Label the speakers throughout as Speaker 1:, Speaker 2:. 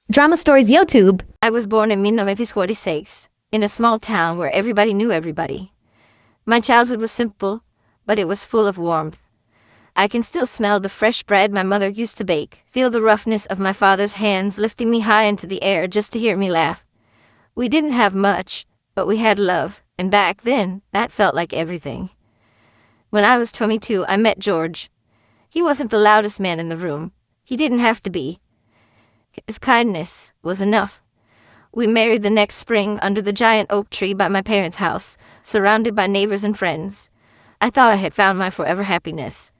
Speaker 1: Drama Stories YouTube.
Speaker 2: I was born in 1946, in a small town where everybody knew everybody. My childhood was simple, but it was full of warmth. I can still smell the fresh bread my mother used to bake, feel the roughness of my father's hands lifting me high into the air just to hear me laugh. We didn't have much, but we had love, and back then, that felt like everything. When I was 22, I met George. He wasn't the loudest man in the room. He didn't have to be. His kindness was enough. We married the next spring under the giant oak tree by my parents' house, surrounded by neighbors and friends. I thought I had found my forever happiness.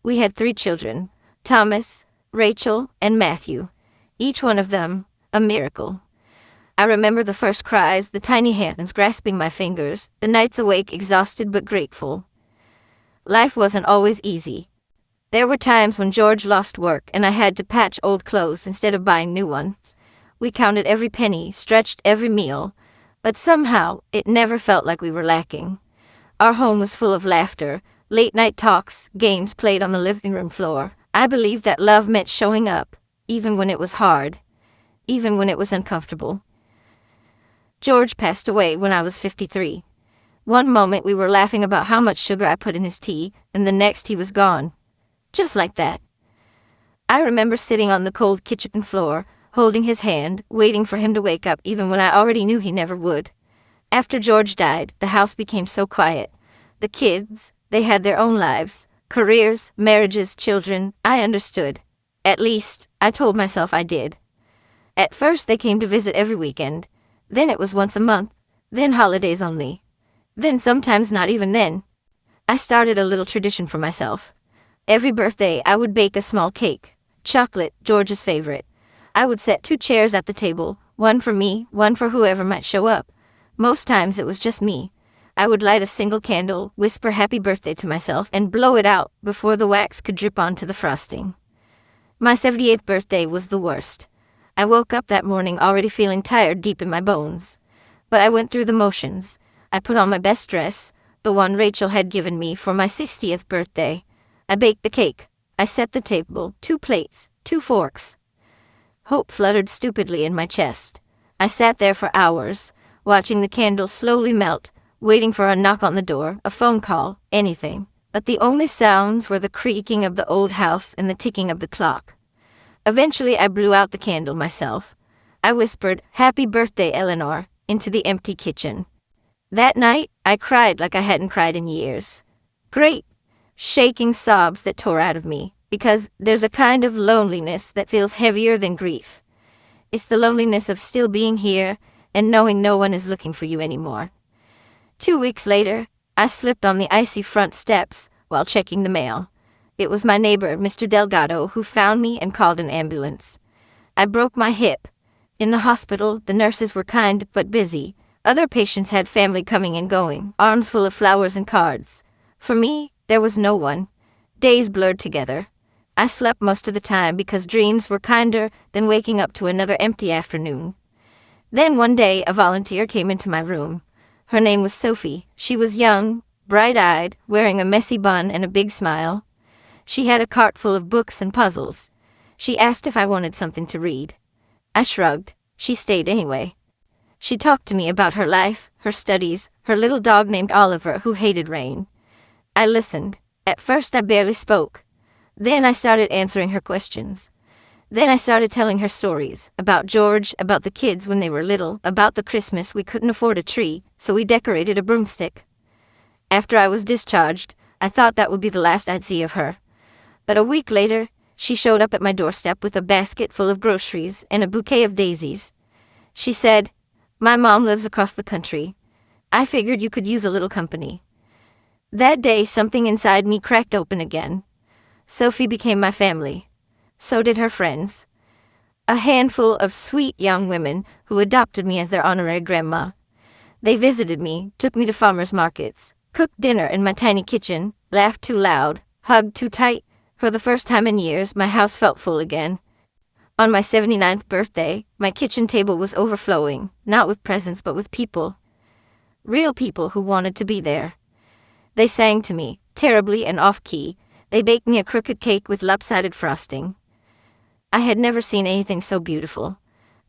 Speaker 2: We had 3 children, Thomas, Rachel, and Matthew, each one of them a miracle. I remember the first cries, the tiny hands grasping my fingers, the nights awake exhausted but grateful. Life wasn't always easy. There were times when George lost work and I had to patch old clothes instead of buying new ones. We counted every penny, stretched every meal, but somehow it never felt like we were lacking. Our home was full of laughter, late-night talks, games played on the living room floor. I believed that love meant showing up, even when it was hard, even when it was uncomfortable. George passed away when I was 53. One moment we were laughing about how much sugar I put in his tea, and the next he was gone. Just like that. I remember sitting on the cold kitchen floor, holding his hand, waiting for him to wake up even when I already knew he never would. After George died, the house became so quiet. The kids, they had their own lives, careers, marriages, children. I understood. At least, I told myself I did. At first they came to visit every weekend. Then it was once a month. Then holidays only. Then sometimes not even then. I started a little tradition for myself. Every birthday, I would bake a small cake. Chocolate, George's favorite. I would set 2 chairs at the table, one for me, one for whoever might show up. Most times it was just me. I would light a single candle, whisper happy birthday to myself, and blow it out before the wax could drip onto the frosting. My 78th birthday was the worst. I woke up that morning already feeling tired deep in my bones. But I went through the motions. I put on my best dress, the one Rachel had given me for my 60th birthday. I baked the cake. I set the table, 2 plates, 2 forks. Hope fluttered stupidly in my chest. I sat there for hours, watching the candles slowly melt, waiting for a knock on the door, a phone call, anything. But the only sounds were the creaking of the old house and the ticking of the clock. Eventually I blew out the candle myself. I whispered, "Happy birthday, Eleanor," into the empty kitchen. That night, I cried like I hadn't cried in years. Great, shaking sobs that tore out of me, because there's a kind of loneliness that feels heavier than grief. It's the loneliness of still being here and knowing no one is looking for you anymore. 2 weeks later, I slipped on the icy front steps while checking the mail. It was my neighbor, Mr. Delgado, who found me and called an ambulance. I broke my hip. In the hospital, the nurses were kind but busy. Other patients had family coming and going, arms full of flowers and cards. For me, there was no one. Days blurred together. I slept most of the time because dreams were kinder than waking up to another empty afternoon. Then one day a volunteer came into my room. Her name was Sophie. She was young, bright-eyed, wearing a messy bun and a big smile. She had a cart full of books and puzzles. She asked if I wanted something to read. I shrugged. She stayed anyway. She talked to me about her life, her studies, her little dog named Oliver who hated rain. I listened. At first I barely spoke. Then I started answering her questions. Then I started telling her stories, about George, about the kids when they were little, about the Christmas we couldn't afford a tree, so we decorated a broomstick. After I was discharged, I thought that would be the last I'd see of her. But a week later, she showed up at my doorstep with a basket full of groceries and a bouquet of daisies. She said, "My mom lives across the country. I figured you could use a little company." That day, something inside me cracked open again. Sophie became my family. So did her friends. A handful of sweet young women who adopted me as their honorary grandma. They visited me, took me to farmers' markets, cooked dinner in my tiny kitchen, laughed too loud, hugged too tight. For the first time in years, my house felt full again. On my 79th birthday, my kitchen table was overflowing, not with presents but with people. Real people who wanted to be there. They sang to me, terribly and off-key. They baked me a crooked cake with lopsided frosting. I had never seen anything so beautiful.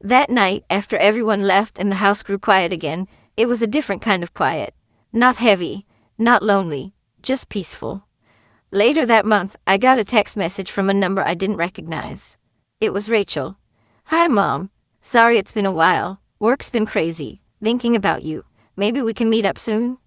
Speaker 2: That night, after everyone left and the house grew quiet again, it was a different kind of quiet. Not heavy, not lonely, just peaceful. Later that month, I got a text message from a number I didn't recognize. It was Rachel. "Hi, Mom. Sorry it's been a while. Work's been crazy. Thinking about you. Maybe we can meet up soon?"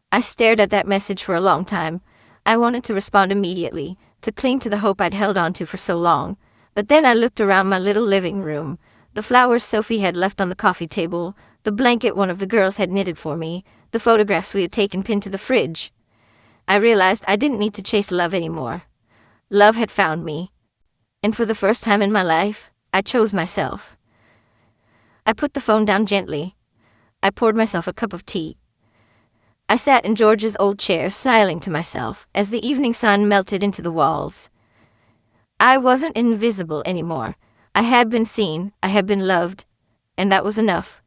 Speaker 2: I stared at that message for a long time. I wanted to respond immediately, to cling to the hope I'd held on to for so long. But then I looked around my little living room. The flowers Sophie had left on the coffee table, the blanket one of the girls had knitted for me, the photographs we had taken pinned to the fridge. I realized I didn't need to chase love anymore. Love had found me. And for the first time in my life, I chose myself. I put the phone down gently. I poured myself a cup of tea. I sat in George's old chair, smiling to myself as the evening sun melted into the walls. I wasn't invisible anymore. I had been seen, I had been loved, and that was enough.